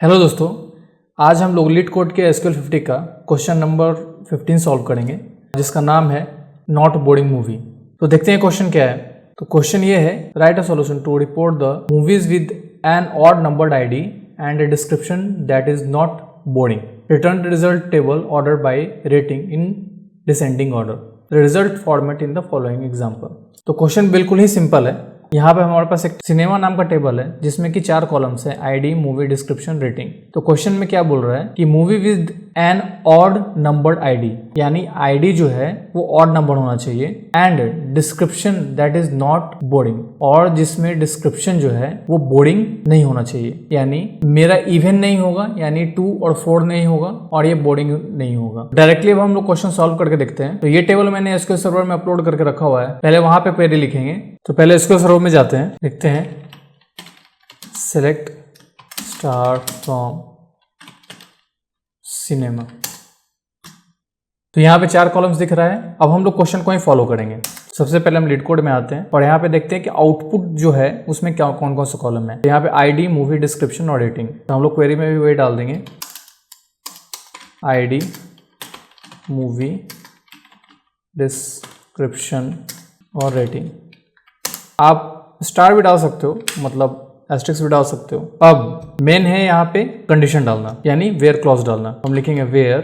Hello दोस्तों, आज हम लोग लीड कोड के एसक्यूएल 50 का क्वेश्चन नंबर 15 सॉल्व करेंगे, जिसका नाम है नॉट बोर्डिंग मूवी। तो देखते हैं क्वेश्चन क्या है। तो क्वेश्चन ये है, write a solution to report the movies with an odd numbered ID and a description that is not boring. Return the result table order by rating in descending order. Result format in the following example. तो question बिल्कुल ही simple है। यहाँ पे हमारे पास एक cinema नाम का टेबल है जिसमें कि 4 कॉलम्स है, आईडी, मूवी, डिस्क्रिप्शन, रेटिंग। तो क्वेश्चन में क्या बोल रहा है कि movie with an odd numbered ID, यानी आईडी जो है वो ऑड नंबर होना चाहिए, and description that is not boring, और जिसमें डिस्क्रिप्शन जो है वो बोर्डिंग नहीं होना चाहिए, यानी मेरा इवन नहीं होगा, यानी 2 और 4 नहीं होगा, और ये बोर्डिंग नहीं होगा। डायरेक्टली अब हम लोग क्वेश्चन सॉल्व करके देखते हैं। तो ये टेबल मैंने एसक्यूएल सर्वर में अपलोड करके रखा हुआ है, पहले वहां पे क्वेरी लिखेंगे। तो पहले एसक्यूएल सर्वर में जाते हैं, लिखते हैं सेलेक्ट स्टार फ्रॉम सिनेमा। तो यहाँ पे 4 कॉलम्स दिख रहा है। अब हम लोग क्वेश्चन को ही फॉलो करेंगे। सबसे पहले हम लीड कोड में आते हैं और यहाँ पे देखते हैं कि आउटपुट जो है उसमें क्या कौन कौन से कॉलम है। तो यहाँ पे आईडी, मूवी, डिस्क्रिप्शन और रेटिंग। तो हम लोग क्वेरी में भी वही डाल देंगे, आईडी, मूवी, डिस्क्रिप्शन और रेटिंग। आप स्टार भी डाल सकते हो, मतलब एस्टेरिस्क भी डाल सकते हो। अब मेन है यहाँ पे कंडीशन डालना, यानी वेयर क्लॉज डालना। हम लिखेंगे वेयर।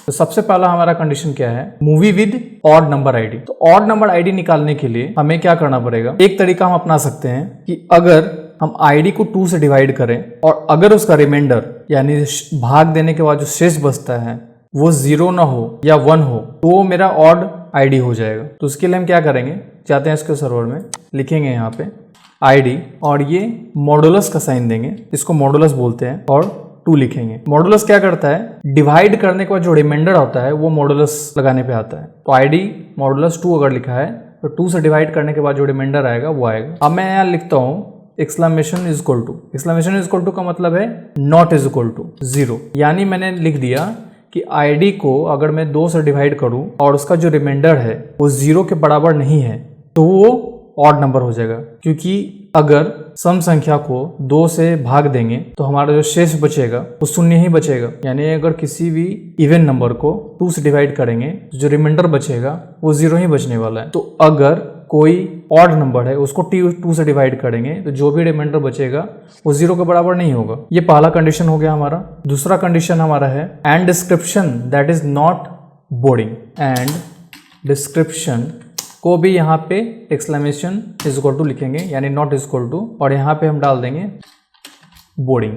तो सबसे पहला हमारा कंडीशन क्या है, movie with odd number ID. तो ऑड नंबर आईडी निकालने के लिए हमें क्या करना पड़ेगा, एक तरीका हम अपना सकते हैं कि अगर हम आईडी को 2 से डिवाइड करें और अगर उसका रिमाइंडर यानी भाग देने के बाद जो शेष बचता है वो 0 ना हो या 1 हो, तो वो मेरा ऑड आईडी हो जाएगा। तो उसके लिए हम क्या करेंगे, जाते हैं इसके सर्वर में, लिखेंगे यहाँ पे आईडी और ये मॉडुलस का साइन देंगे, इसको मॉडुलस बोलते हैं, और 2 लिखेंगे। मॉडुलस क्या करता है, डिवाइड करने के बाद जो रिमाइंडर होता है वो मॉडुलस लगाने पे आता है। तो आईडी मॉडुलस 2 अगर लिखा है तो 2 से डिवाइड करने के बाद जो रिमाइंडर आएगा वो आएगा। अब मैं यहाँ लिखता हूँ exclamation is equal to. Exclamation is equal to का मतलब है नॉट इज इक्वल टू 0, यानी मैंने लिख दिया कि आईडी को अगर मैं 2 से डिवाइड करूं और उसका जो रिमाइंडर है वो 0 के बराबर नहीं है तो वो ऑड नंबर हो जाएगा, क्योंकि अगर सम संख्या को 2 से भाग देंगे तो हमारा जो शेष बचेगा वो 0 ही बचेगा। यानी अगर किसी भी इवन नंबर को 2 से डिवाइड करेंगे तो जो रिमाइंडर बचेगा वो 0 ही बचने वाला है। तो अगर कोई ऑड नंबर है उसको 2 से डिवाइड करेंगे तो जो भी रिमाइंडर बचेगा वो 0 के बराबर नहीं होगा। ये पहला कंडीशन हो गया हमारा। दूसरा कंडीशन हमारा है and description that is not boarding. And description को भी यहाँ पे एक्सक्लेमेशन इज इक्वल टू लिखेंगे, यानी नॉट इज इक्वल टू, और यहाँ पे हम डाल देंगे बोर्डिंग,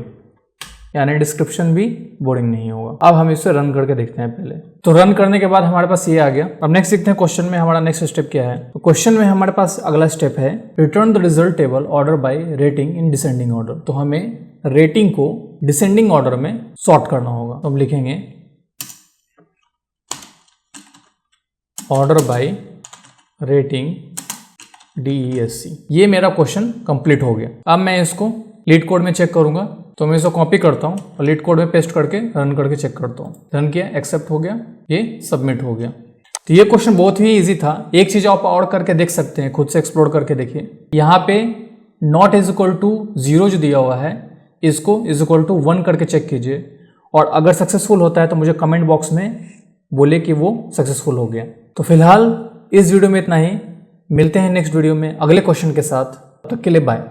यानी डिस्क्रिप्शन भी बोर्डिंग नहीं होगा। अब हम इसे रन करके देखते हैं पहले। तो रन करने के बाद हमारे पास ये आ गया। अब नेक्स्ट देखते हैं क्वेश्चन में हमारा नेक्स्ट स्टेप क्या है। तो क्वेश्चन में हमारे पास अगला स्टेप है return the result table order by rating in descending order. तो हमें रेटिंग को डिसेंडिंग ऑर्डर में सॉर्ट करना होगा। तो हम लिखेंगे ऑर्डर बाय रेटिंग DESC। ये मेरा क्वेश्चन कंप्लीट हो गया। अब मैं इसको लीड कोड में चेक करूंगा। तो मैं इसको कॉपी करता हूँ और लीड कोड में पेस्ट करके रन करके चेक करता हूँ। रन किया, एक्सेप्ट हो गया, ये सबमिट हो गया। तो ये क्वेश्चन बहुत ही इजी था। एक चीज आप और करके देख सकते हैं, खुद से एक्सप्लोर करके देखिए। यहाँ पे नॉट इज इक्वल टू 0 जो दिया हुआ है इसको इज इक्वल टू 1 करके चेक कीजिए, और अगर सक्सेसफुल होता है तो मुझे कमेंट बॉक्स में बोले कि वो सक्सेसफुल हो गया। तो फिलहाल इस वीडियो में इतना ही। मिलते हैं नेक्स्ट वीडियो में अगले क्वेश्चन के साथ। तब तक के लिए बाय।